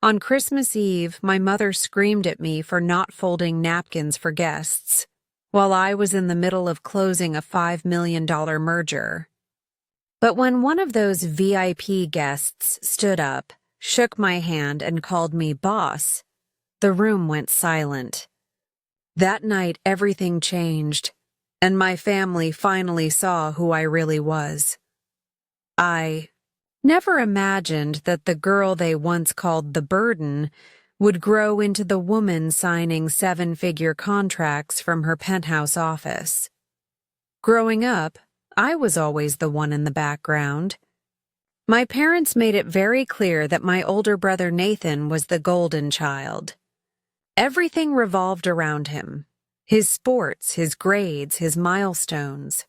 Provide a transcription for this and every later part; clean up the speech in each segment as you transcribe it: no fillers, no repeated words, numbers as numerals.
On Christmas Eve, my mother screamed at me for not folding napkins for guests, while I was in the middle of closing a $5 million merger. But when one of those VIP guests stood up, shook my hand, and called me boss, the room went silent. That night, everything changed, and my family finally saw who I really was. I never imagined that the girl they once called the burden would grow into the woman signing seven-figure contracts from her penthouse office. Growing up, I was always the one in the background. My parents made it very clear that my older brother Nathan was the golden child. Everything revolved around him: his sports, his grades, his milestones.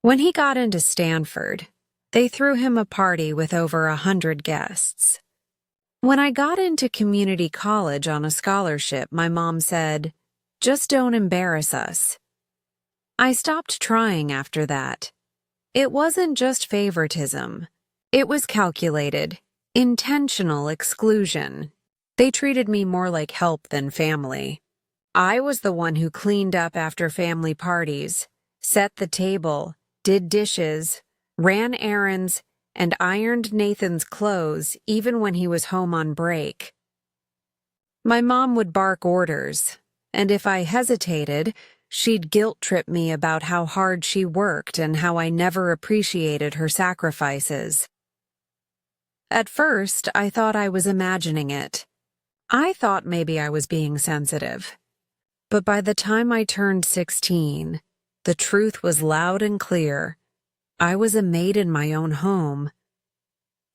When he got into Stanford, they threw him a party with over 100 guests. When I got into community college on a scholarship, my mom said, "Just don't embarrass us." I stopped trying after that. It wasn't just favoritism. It was calculated, intentional exclusion. They treated me more like help than family. I was the one who cleaned up after family parties, set the table, did dishes, ran errands, and ironed Nathan's clothes even when he was home on break. My mom would bark orders, and if I hesitated, she'd guilt-trip me about how hard she worked and how I never appreciated her sacrifices. At first, I thought I was imagining it. I thought maybe I was being sensitive. But by the time I turned 16, the truth was loud and clear. I was a maid in my own home.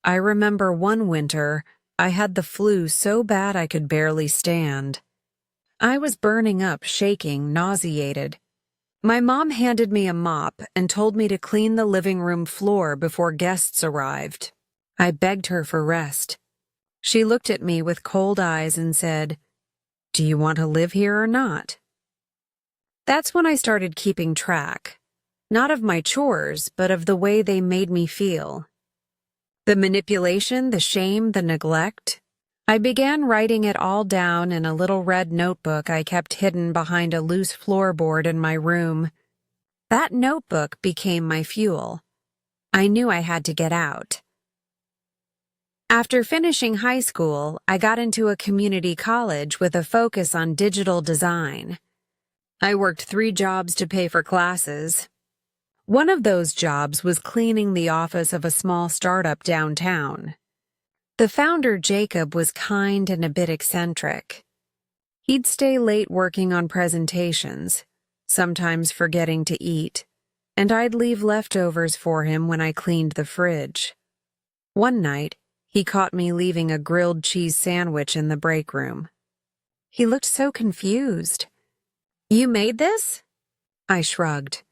I remember one winter, I had the flu so bad I could barely stand. I was burning up, shaking, nauseated. My mom handed me a mop and told me to clean the living room floor before guests arrived. I begged her for rest. She looked at me with cold eyes and said, "Do you want to live here or not?" That's when I started keeping track, not of my chores, but of the way they made me feel. The manipulation, the shame, the neglect. I began writing it all down in a little red notebook I kept hidden behind a loose floorboard in my room. That notebook became my fuel. I knew I had to get out. After finishing high school, I got into a community college with a focus on digital design. I worked 3 jobs to pay for classes. One of those jobs was cleaning the office of a small startup downtown. The founder, Jacob, was kind and a bit eccentric. He'd stay late working on presentations, sometimes forgetting to eat, and I'd leave leftovers for him when I cleaned the fridge. One night, he caught me leaving a grilled cheese sandwich in the break room. He looked so confused. "You made this?" I shrugged.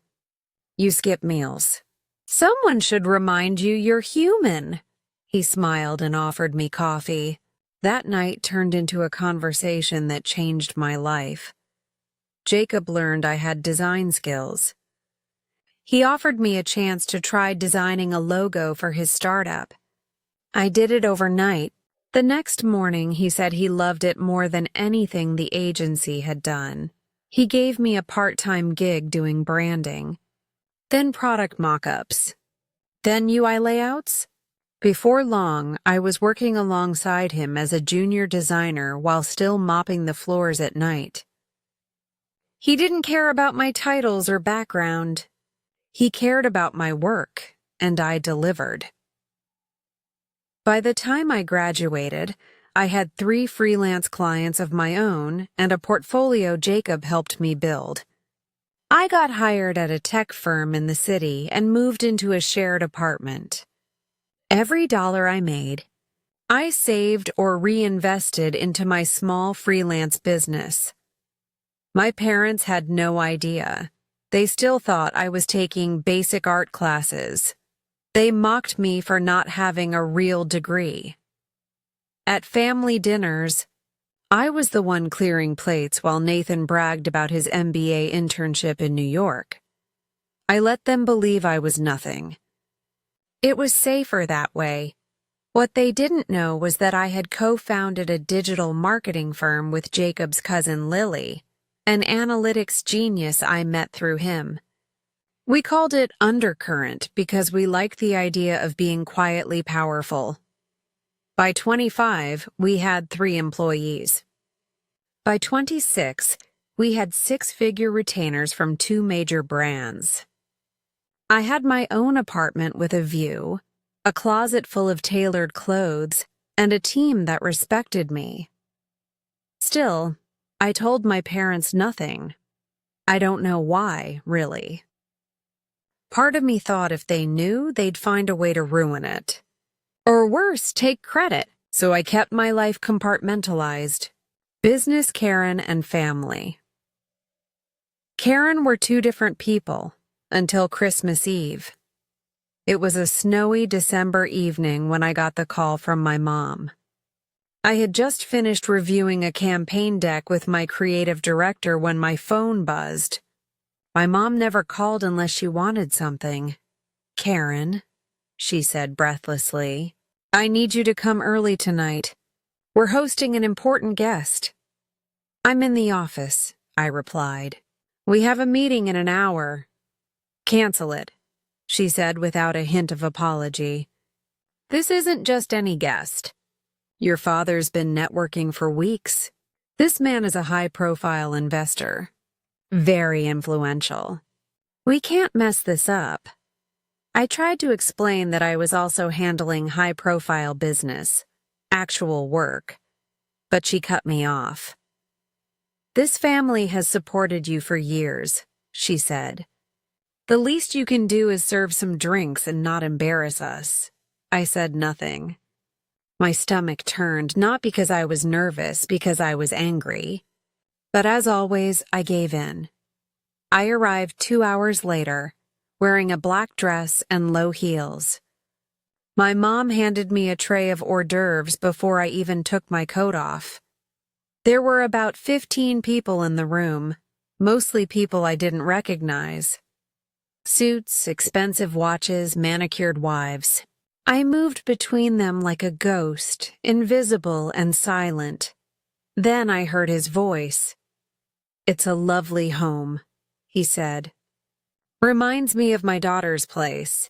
"You skip meals. Someone should remind you you're human." He smiled and offered me coffee. That night turned into a conversation that changed my life. Jacob learned I had design skills. He offered me a chance to try designing a logo for his startup. I did it overnight. The next morning, he said he loved it more than anything the agency had done. He gave me a part-time gig doing branding, then product mock-ups, then UI layouts. Before long, I was working alongside him as a junior designer while still mopping the floors at night. He didn't care about my titles or background. He cared about my work, and I delivered. By the time I graduated, I had 3 freelance clients of my own and a portfolio Jacob helped me build. I got hired at a tech firm in the city and moved into a shared apartment. Every dollar I made, I saved or reinvested into my small freelance business. My parents had no idea. They still thought I was taking basic art classes. They mocked me for not having a real degree. At family dinners, I was the one clearing plates while Nathan bragged about his MBA internship in New York. I let them believe I was nothing. It was safer that way. What they didn't know was that I had co-founded a digital marketing firm with Jacob's cousin Lily, an analytics genius I met through him. We called it Undercurrent because we liked the idea of being quietly powerful. By 25, we had 3 employees. By 26, we had 6-figure retainers from 2 major brands. I had my own apartment with a view, a closet full of tailored clothes, and a team that respected me. Still, I told my parents nothing. I don't know why, really. Part of me thought if they knew, they'd find a way to ruin it. Or worse, take credit, so I kept my life compartmentalized. Business Karen and family. Karen were 2 different people, until Christmas Eve. It was a snowy December evening when I got the call from my mom. I had just finished reviewing a campaign deck with my creative director when my phone buzzed. My mom never called unless she wanted something. "Karen," she said breathlessly, "I need you to come early tonight. We're hosting an important guest." "I'm in the office," I replied. "We have a meeting in an hour." "Cancel it," she said without a hint of apology. "This isn't just any guest. Your father's been networking for weeks. This man is a high-profile investor. Very influential. We can't mess this up." I tried to explain that I was also handling high-profile business, actual work, but she cut me off. "This family has supported you for years," she said. "The least you can do is serve some drinks and not embarrass us." I said nothing. My stomach turned, not because I was nervous, because I was angry. But as always, I gave in. I arrived 2 hours later, wearing a black dress and low heels. My mom handed me a tray of hors d'oeuvres before I even took my coat off. There were about 15 people in the room, mostly people I didn't recognize. Suits, expensive watches, manicured wives. I moved between them like a ghost, invisible and silent. Then I heard his voice. "It's a lovely home," he said. "Reminds me of my daughter's place.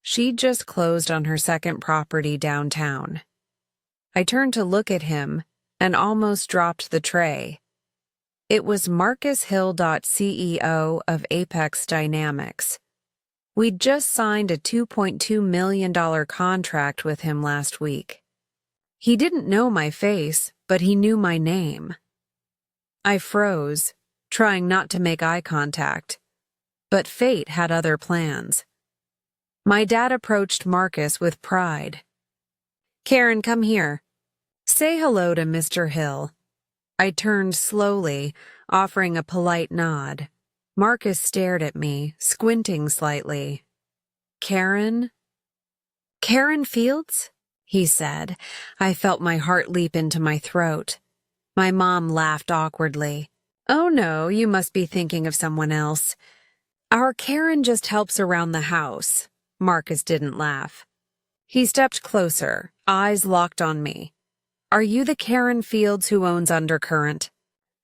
She'd just closed on her second property downtown." I turned to look at him and almost dropped the tray. It was Marcus Hill, CEO of Apex Dynamics. We'd just signed a $2.2 million contract with him last week. He didn't know my face, but he knew my name. I froze, trying not to make eye contact. But fate had other plans. My dad approached Marcus with pride. "Karen, come here. Say hello to Mr. Hill." I turned slowly, offering a polite nod. Marcus stared at me, squinting slightly. "Karen?" "Karen Fields?" he said. I felt my heart leap into my throat. My mom laughed awkwardly. "Oh no, you must be thinking of someone else. Our Karen just helps around the house." Marcus didn't laugh. He stepped closer, eyes locked on me. "Are you the Karen Fields who owns Undercurrent?"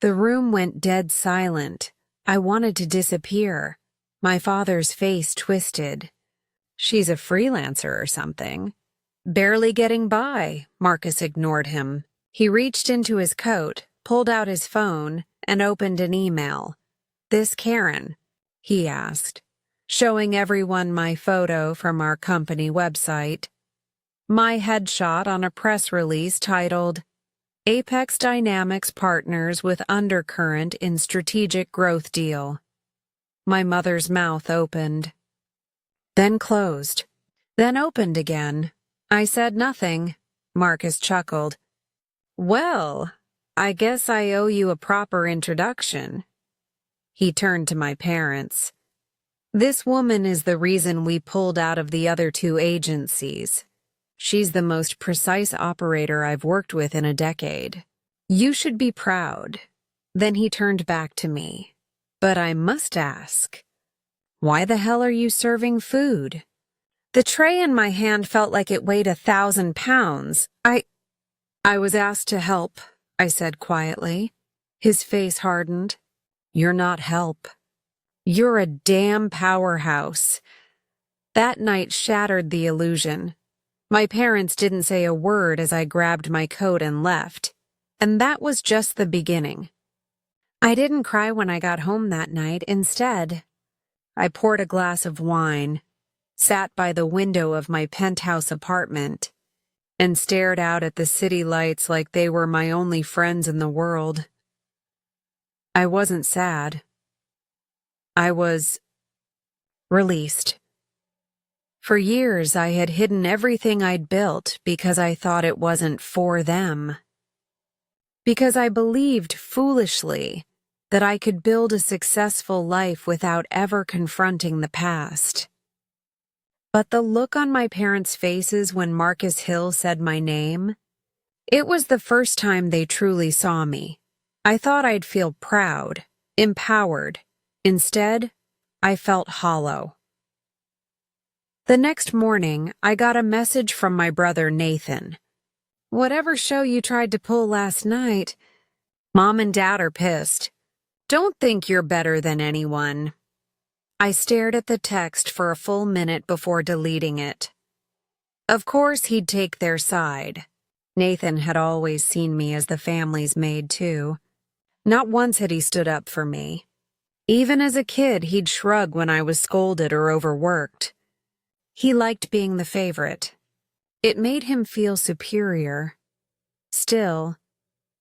The room went dead silent. I wanted to disappear. My father's face twisted. "She's a freelancer or something." "Barely getting by," Marcus ignored him. He reached into his coat, pulled out his phone, and opened an email. "This Karen?" he asked, showing everyone my photo from our company website. My headshot on a press release titled, "Apex Dynamics partners with Undercurrent in strategic growth deal." My mother's mouth opened, then closed, then opened again. I said nothing. Marcus chuckled. "Well, I guess I owe you a proper introduction." He turned to my parents. "This woman is the reason we pulled out of the other 2 agencies. She's the most precise operator I've worked with in a decade. You should be proud." Then he turned back to me. "But I must ask, why the hell are you serving food?" The tray in my hand felt like it weighed 1,000 pounds. I was asked to help, I said quietly. His face hardened. You're not help. You're a damn powerhouse. That night shattered the illusion. My parents didn't say a word as I grabbed my coat and left. And that was just the beginning. I didn't cry when I got home that night. Instead, I poured a glass of wine, sat by the window of my penthouse apartment, and stared out at the city lights like they were my only friends in the world. I wasn't sad. I was released. For years, I had hidden everything I'd built because I thought it wasn't for them. Because I believed foolishly that I could build a successful life without ever confronting the past. But the look on my parents' faces when Marcus Hill said my name, it was the first time they truly saw me. I thought I'd feel proud, empowered. Instead, I felt hollow. The next morning, I got a message from my brother Nathan. Whatever show you tried to pull last night, Mom and Dad are pissed. Don't think you're better than anyone. I stared at the text for a full minute before deleting it. Of course he'd take their side. Nathan had always seen me as the family's maid too. Not once had he stood up for me. Even as a kid, he'd shrug when I was scolded or overworked. He liked being the favorite. It made him feel superior. Still,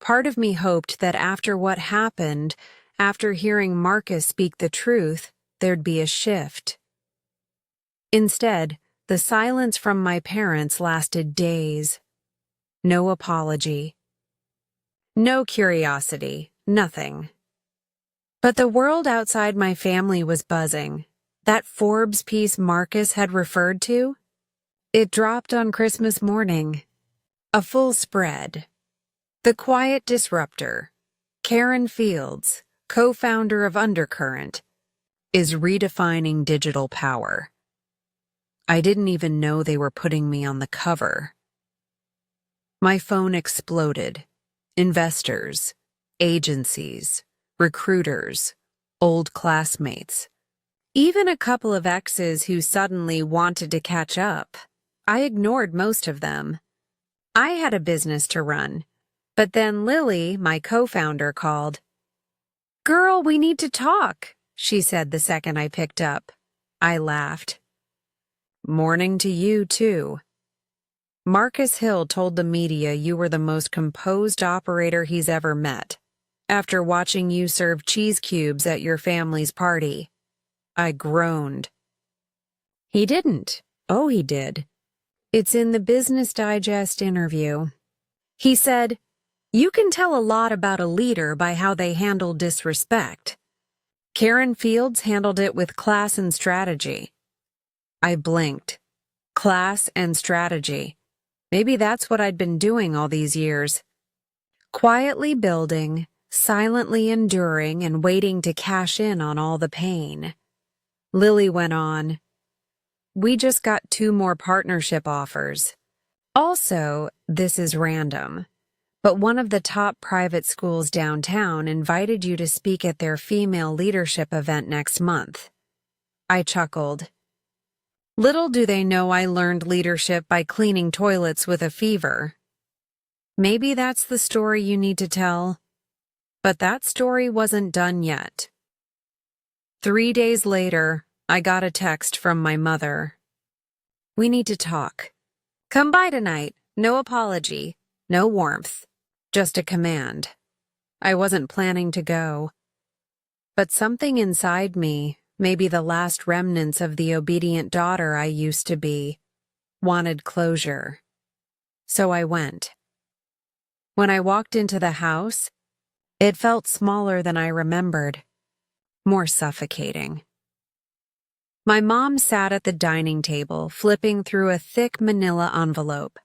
part of me hoped that after what happened, after hearing Marcus speak the truth, there'd be a shift. Instead, the silence from my parents lasted days. No apology. No curiosity. Nothing. But the world outside my family was buzzing. That Forbes piece Marcus had referred to? It dropped on Christmas morning. A full spread. The quiet disruptor, Karen Fields, co-founder of Undercurrent, is redefining digital power. I didn't even know they were putting me on the cover. My phone exploded. Investors, agencies, recruiters, old classmates, even a couple of exes who suddenly wanted to catch up. I ignored most of them. I had a business to run, but then Lily, my co-founder, called. "Girl, we need to talk," she said the second I picked up. I laughed. "Morning to you, too. Marcus Hill told the media you were the most composed operator he's ever met, after watching you serve cheese cubes at your family's party." I groaned. "He didn't." "Oh, he did. It's in the Business Digest interview. He said, 'You can tell a lot about a leader by how they handle disrespect.' Karen Fields handled it with class and strategy." I blinked. Class and strategy. Maybe that's what I'd been doing all these years. Quietly building, silently enduring, and waiting to cash in on all the pain. Lily went on. "We just got 2 more partnership offers. Also, this is random, but one of the top private schools downtown invited you to speak at their female leadership event next month." I chuckled. Little do they know I learned leadership by cleaning toilets with a fever. Maybe that's the story you need to tell. But that story wasn't done yet. 3 days later, I got a text from my mother. "We need to talk. Come by tonight. No apology, no warmth, just a command." I wasn't planning to go. But something inside me, maybe the last remnants of the obedient daughter I used to be, wanted closure. So I went. When I walked into the house, it felt smaller than I remembered, more suffocating. My mom sat at the dining table, flipping through a thick manila envelope.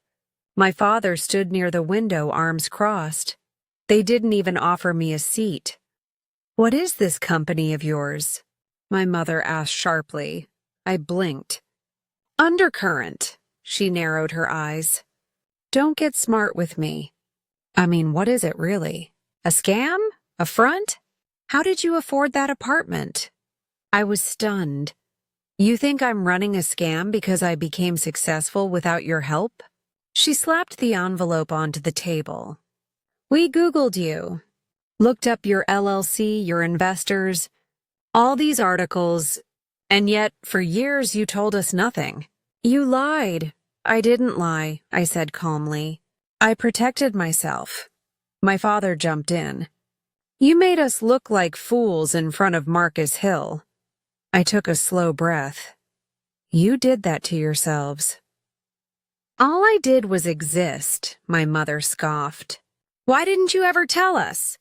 My father stood near the window, arms crossed. They didn't even offer me a seat. "What is this company of yours?" my mother asked sharply. I blinked. Undercurrent. She narrowed her eyes. Don't get smart with me. I mean, what is it really? A scam? A front? How did you afford that apartment? I was stunned. You think I'm running a scam because I became successful without your help? She slapped the envelope onto the table. We Googled you. Looked up your LLC, your investors, all these articles, and yet for years you told us nothing. You lied. I didn't lie, I said calmly. I protected myself. My father jumped in. You made us look like fools in front of Marcus Hill. I took a slow breath. You did that to yourselves. All I did was exist, my mother scoffed. Why didn't you ever tell us?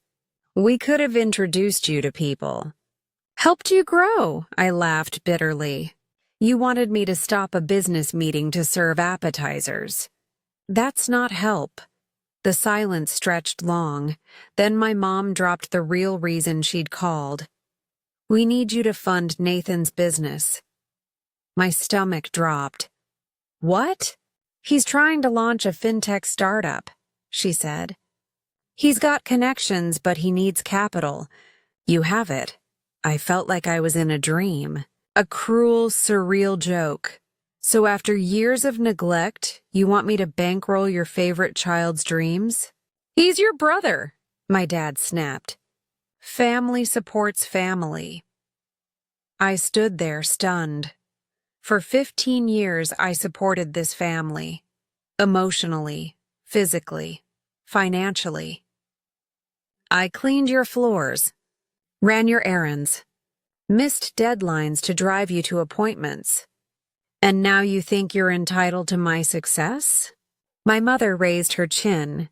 We could have introduced you to people. Helped you grow, I laughed bitterly. You wanted me to stop a business meeting to serve appetizers. That's not help. The silence stretched long. Then my mom dropped the real reason she'd called. We need you to fund Nathan's business. My stomach dropped. What? He's trying to launch a fintech startup, she said. He's got connections, but he needs capital. You have it. I felt like I was in a dream. A cruel, surreal joke. So after years of neglect, you want me to bankroll your favorite child's dreams? He's your brother, my dad snapped. Family supports family. I stood there stunned. For 15 years, I supported this family. Emotionally, physically, financially. I cleaned your floors, ran your errands, missed deadlines to drive you to appointments. And now you think you're entitled to my success? My mother raised her chin.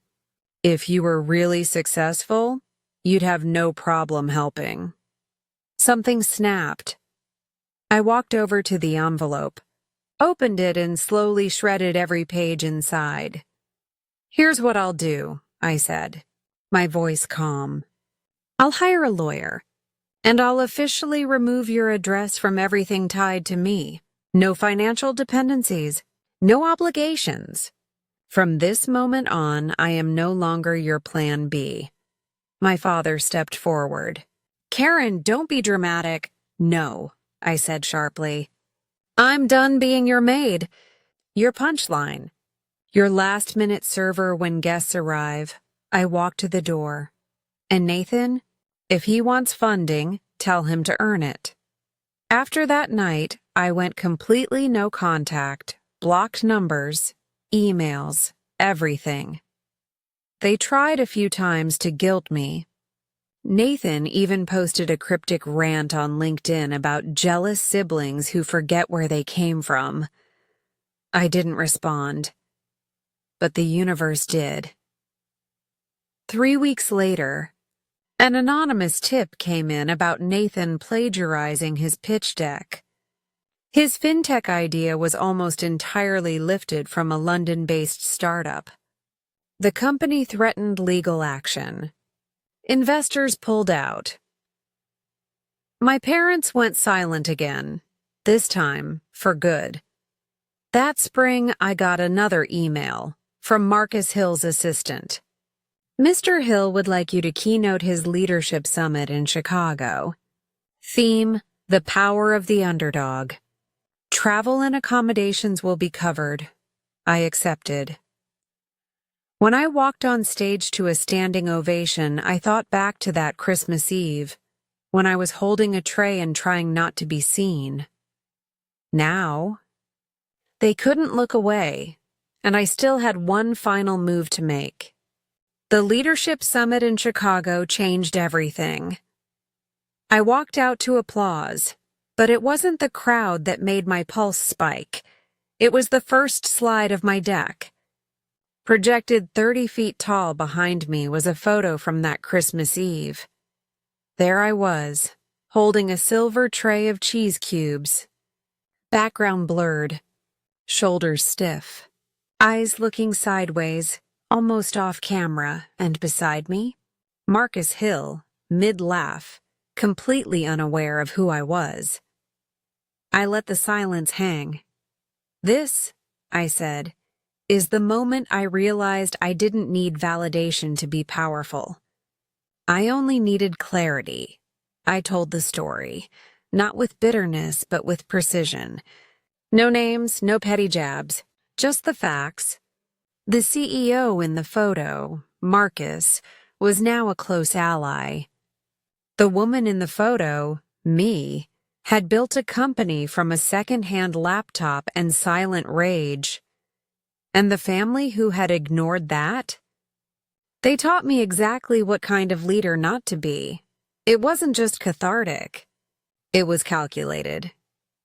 If you were really successful, you'd have no problem helping. Something snapped. I walked over to the envelope, opened it and slowly shredded every page inside. Here's what I'll do, I said, my voice calm. I'll hire a lawyer, and I'll officially remove your address from everything tied to me. No financial dependencies, no obligations. From this moment on, I am no longer your plan B. My father stepped forward. Karen, don't be dramatic. No, I said sharply. I'm done being your maid. Your punchline. Your last-minute server when guests arrive. I walk to the door. And Nathan, if he wants funding, tell him to earn it. After that night, I went completely no contact, blocked numbers, emails, everything. They tried a few times to guilt me. Nathan even posted a cryptic rant on LinkedIn about jealous siblings who forget where they came from. I didn't respond, but the universe did. 3 weeks later, an anonymous tip came in about Nathan plagiarizing his pitch deck. His fintech idea was almost entirely lifted from a London-based startup. The company threatened legal action. Investors pulled out. My parents went silent again, this time for good. That spring, I got another email from Marcus Hill's assistant. Mr. Hill would like you to keynote his leadership summit in Chicago. Theme, The Power of the Underdog. Travel and accommodations will be covered. I accepted. When I walked on stage to a standing ovation, I thought back to that Christmas Eve, when I was holding a tray and trying not to be seen. Now, they couldn't look away, and I still had one final move to make. The leadership summit in Chicago changed everything. I walked out to applause, but it wasn't the crowd that made my pulse spike. It was the first slide of my deck. Projected 30 feet tall behind me was a photo from that Christmas Eve. There I was, holding a silver tray of cheese cubes. Background blurred, shoulders stiff, eyes looking sideways, almost off camera, and beside me, Marcus Hill, mid-laugh, completely unaware of who I was. I let the silence hang. This, I said, is the moment I realized I didn't need validation to be powerful. I only needed clarity. I told the story, not with bitterness, but with precision. No names, no petty jabs, just the facts. The CEO in the photo, Marcus, was now a close ally. The woman in the photo, me, had built a company from a second-hand laptop and silent rage. And the family who had ignored that? They taught me exactly what kind of leader not to be. It wasn't just cathartic. It was calculated.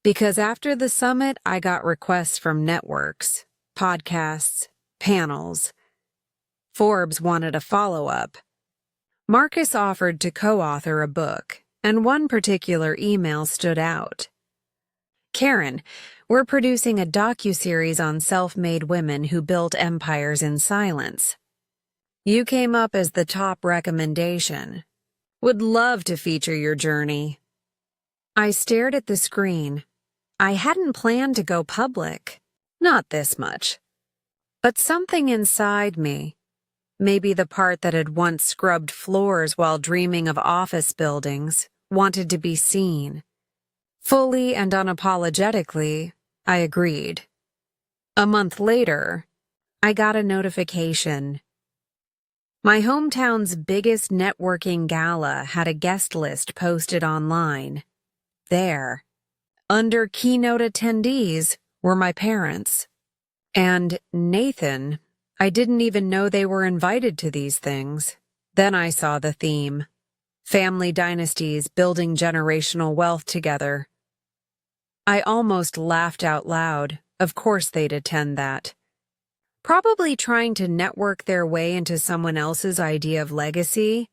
Because after the summit, I got requests from networks, podcasts, panels. Forbes wanted a follow-up. Marcus offered to co-author a book, and one particular email stood out. Karen, we're producing a docuseries on self-made women who built empires in silence. You came up as the top recommendation. Would love to feature your journey. I stared at the screen. I hadn't planned to go public. Not this much. But something inside me, maybe the part that had once scrubbed floors while dreaming of office buildings, wanted to be seen. Fully and unapologetically, I agreed. A month later, I got a notification. My hometown's biggest networking gala had a guest list posted online. There, under keynote attendees, were my parents. And Nathan, I didn't even know they were invited to these things. Then I saw the theme. Family dynasties building generational wealth together. I almost laughed out loud. Of course they'd attend that. Probably trying to network their way into someone else's idea of legacy.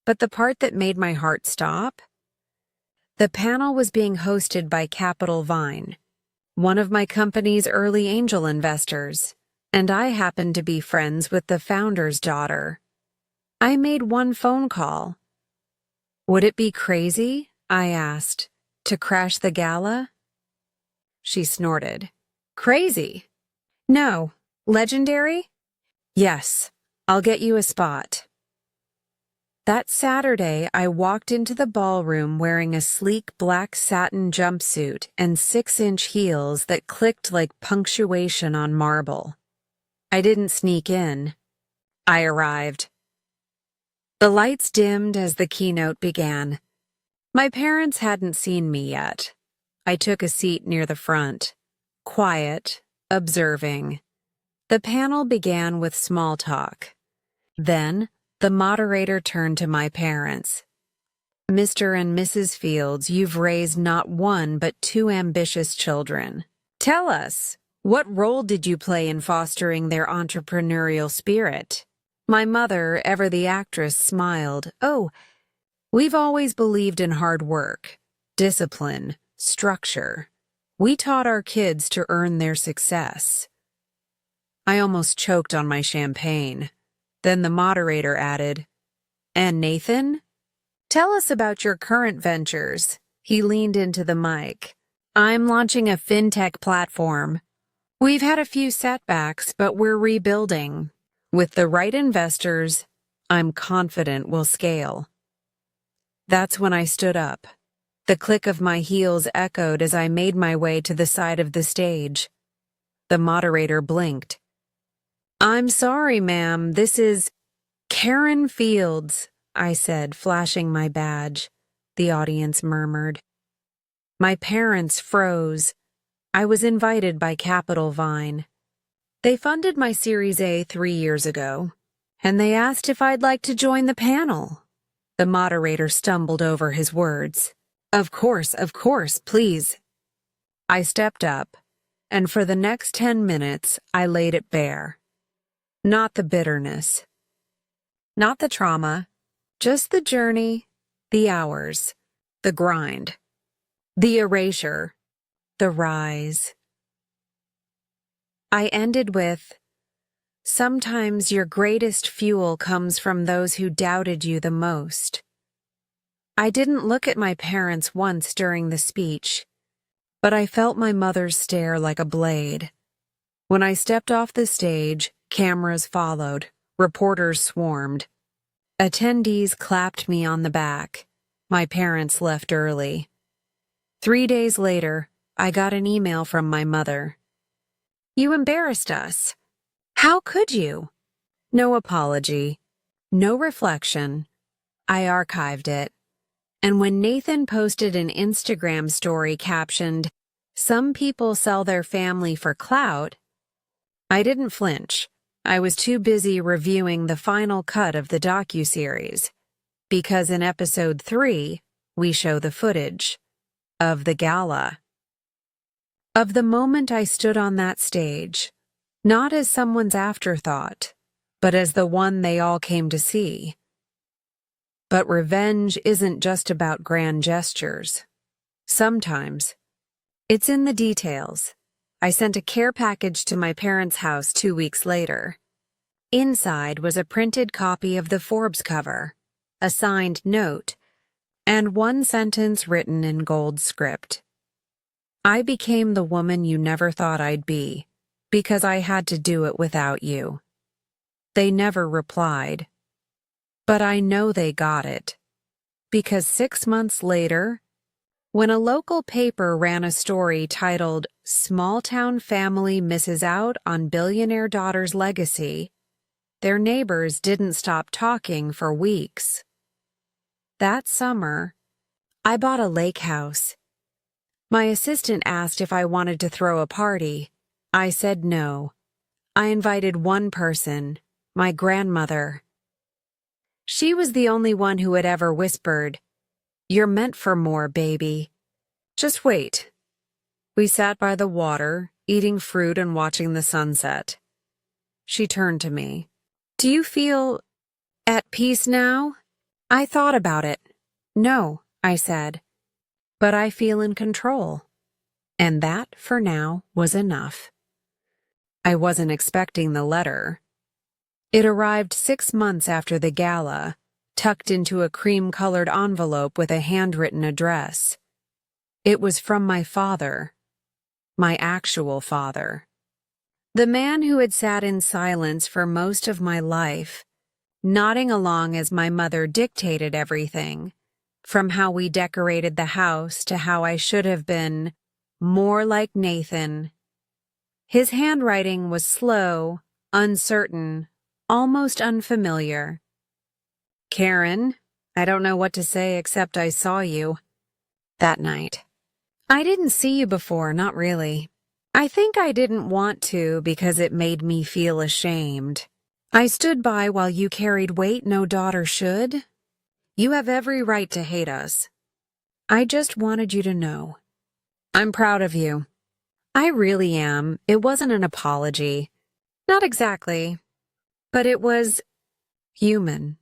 But the part that made my heart stop? The panel was being hosted by Capital Vine, one of my company's early angel investors, and I happened to be friends with the founder's daughter. I made one phone call. Would it be crazy, I asked, to crash the gala? She snorted. Crazy? No. Legendary? Yes, I'll get you a spot. That Saturday, I walked into the ballroom wearing a sleek black satin jumpsuit and 6-inch heels that clicked like punctuation on marble. I didn't sneak in. I arrived. The lights dimmed as the keynote began. My parents hadn't seen me yet. I took a seat near the front, quiet, observing. The panel began with small talk. Then, the moderator turned to my parents. Mr. and Mrs. Fields, you've raised not one but 2 ambitious children. Tell us, what role did you play in fostering their entrepreneurial spirit? My mother, ever the actress, smiled. Oh, we've always believed in hard work, discipline, structure. We taught our kids to earn their success. I almost choked on my champagne. Then the moderator added, And Nathan? Tell us about your current ventures. He leaned into the mic. I'm launching a fintech platform. We've had a few setbacks, but we're rebuilding. With the right investors, I'm confident we'll scale. That's when I stood up. The click of my heels echoed as I made my way to the side of the stage. The moderator blinked. I'm sorry, ma'am, this is Karen Fields, I said, flashing my badge. The audience murmured. My parents froze. I was invited by Capital Vine. They funded my Series A 3 years ago, and they asked if I'd like to join the panel. The moderator stumbled over his words. Of course, please. I stepped up, and for the next 10 minutes, I laid it bare. Not the bitterness, not the trauma, just the journey, the hours, the grind, the erasure, the rise. I ended with, sometimes your greatest fuel comes from those who doubted you the most. I didn't look at my parents once during the speech. but I felt my mother's stare like a blade. When I stepped off the stage, cameras followed, reporters swarmed. Attendees clapped me on the back. My parents left early. 3 days later, I got an email from my mother. "You embarrassed us. How could you?" No apology. No reflection. I archived it. And when Nathan posted an Instagram story captioned, "Some people sell their family for clout," I didn't flinch. I was too busy reviewing the final cut of the docuseries, because in episode 3, we show the footage of the gala. Of the moment I stood on that stage, not as someone's afterthought, but as the one they all came to see. But revenge isn't just about grand gestures. Sometimes, it's in the details. I sent a care package to my parents' house 2 weeks later. Inside was a printed copy of the Forbes cover, a signed note, and one sentence written in gold script. "I became the woman you never thought I'd be, because I had to do it without you." They never replied. But I know they got it, because 6 months later, when a local paper ran a story titled "Small-Town Family Misses Out on Billionaire Daughter's Legacy," their neighbors didn't stop talking for weeks. That summer, I bought a lake house. My assistant asked if I wanted to throw a party. I said no. I invited one person, my grandmother. She was the only one who had ever whispered, "You're meant for more, baby. Just wait." We sat by the water, eating fruit and watching the sunset. She turned to me. "Do you feel at peace now?" I thought about it. "No," I said, "but I feel in control." And that, for now, was enough. I wasn't expecting the letter. It arrived 6 months after the gala, tucked into a cream-colored envelope with a handwritten address. It was from my father, my actual father. The man who had sat in silence for most of my life, nodding along as my mother dictated everything, from how we decorated the house to how I should have been more like Nathan. His handwriting was slow, uncertain, almost unfamiliar. "Karen, I don't know what to say except I saw you." That night. I didn't see you before, not really. I think I didn't want to because it made me feel ashamed. I stood by while you carried weight no daughter should. You have every right to hate us. I just wanted you to know. I'm proud of you. I really am. It wasn't an apology. Not exactly. But it was human.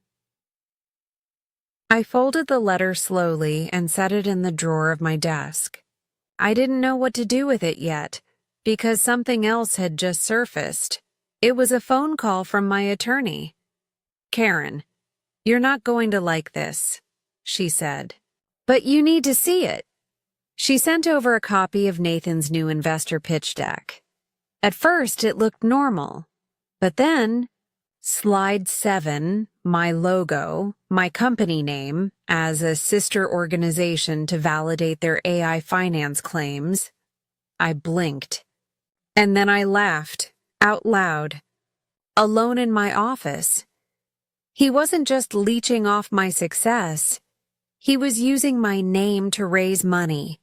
I folded the letter slowly and set it in the drawer of my desk. I didn't know what to do with it yet, because something else had just surfaced. It was a phone call from my attorney. "Karen, you're not going to like this," she said. "But you need to see it." She sent over a copy of Nathan's new investor pitch deck. At first, it looked normal, but then Slide 7, my logo, my company name, as a sister organization to validate their AI finance claims. I blinked. And then I laughed, out loud, alone in my office. He wasn't just leeching off my success. He was using my name to raise money.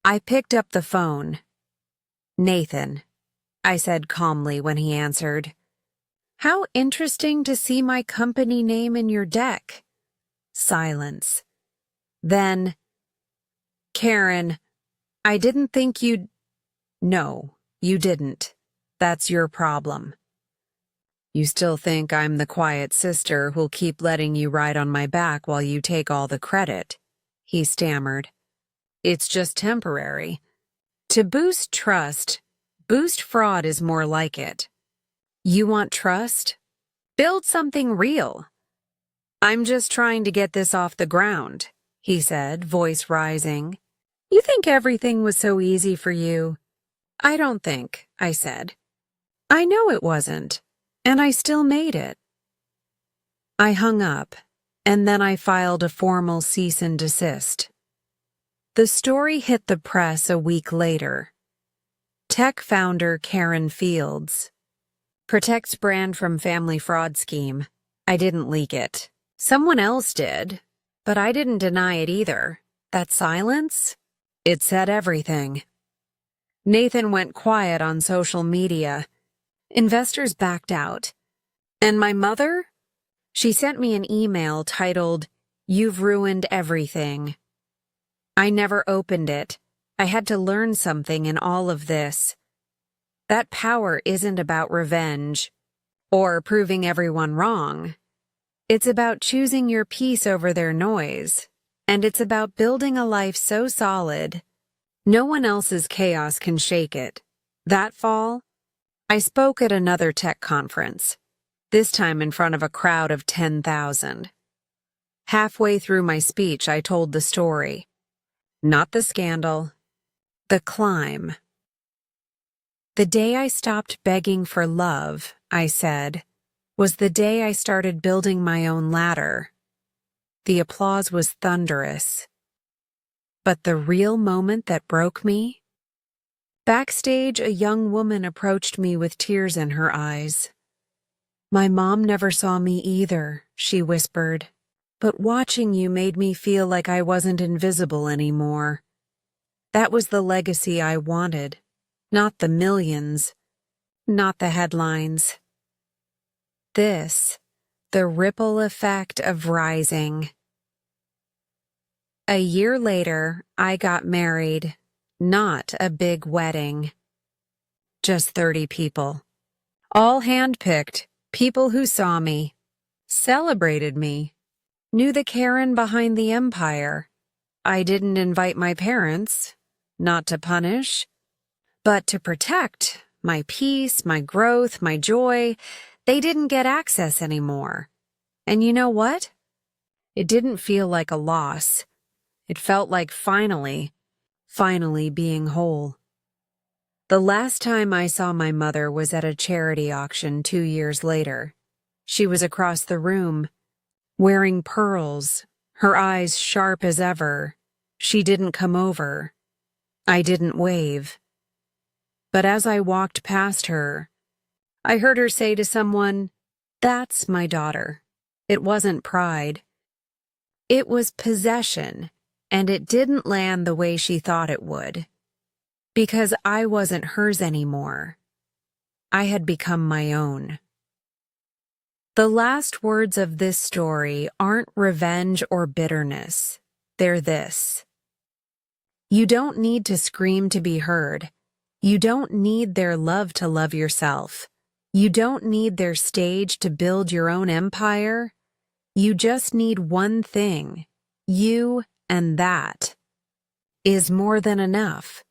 I picked up the phone. "Nathan," I said calmly when he answered. "How interesting to see my company name in your deck." Silence. Then, "Karen, I didn't think you'd—" "No, you didn't. That's your problem. You still think I'm the quiet sister who'll keep letting you ride on my back while you take all the credit," he stammered. "It's just temporary. To boost trust, boost fraud is more like it. You want trust? Build something real." "I'm just trying to get this off the ground," he said, voice rising. You think everything was so easy for you? I don't think, I said. I know it wasn't, and I still made it. I hung up, and then I filed a formal cease and desist. The story hit the press a week later. Tech founder Karen Fields protects brand from family fraud scheme. I didn't leak it. Someone else did, but I didn't deny it either. That silence? It said everything. Nathan went quiet on social media. Investors backed out. And my mother? She sent me an email titled, "You've ruined everything." I never opened it. I had to learn something in all of this. That power isn't about revenge or proving everyone wrong. It's about choosing your peace over their noise. And it's about building a life so solid, no one else's chaos can shake it. That fall, I spoke at another tech conference, this time in front of a crowd of 10,000. Halfway through my speech, I told the story. Not the scandal, the climb. The day I stopped begging for love, I said, was the day I started building my own ladder. The applause was thunderous. But the real moment that broke me? Backstage, a young woman approached me with tears in her eyes. "My mom never saw me either," she whispered. "But watching you made me feel like I wasn't invisible anymore." That was the legacy I wanted. Not the millions. Not the headlines. This, the ripple effect of rising. A year later, I got married. Not a big wedding. Just 30 people. All handpicked, people who saw me, celebrated me, knew the Karen behind the empire. I didn't invite my parents, not to punish, but to protect my peace, my growth, my joy. They didn't get access anymore. And you know what? It didn't feel like a loss. It felt like finally being whole. The last time I saw my mother was at a charity auction 2 years later. She was across the room, wearing pearls, her eyes sharp as ever. She didn't come over. I didn't wave. But as I walked past her, I heard her say to someone, "That's my daughter." It wasn't pride. It was possession. And it didn't land the way she thought it would. Because I wasn't hers anymore. I had become my own. The last words of this story aren't revenge or bitterness. They're this. You don't need to scream to be heard. You don't need their love to love yourself. You don't need their stage to build your own empire. You just need one thing. You. And that is more than enough.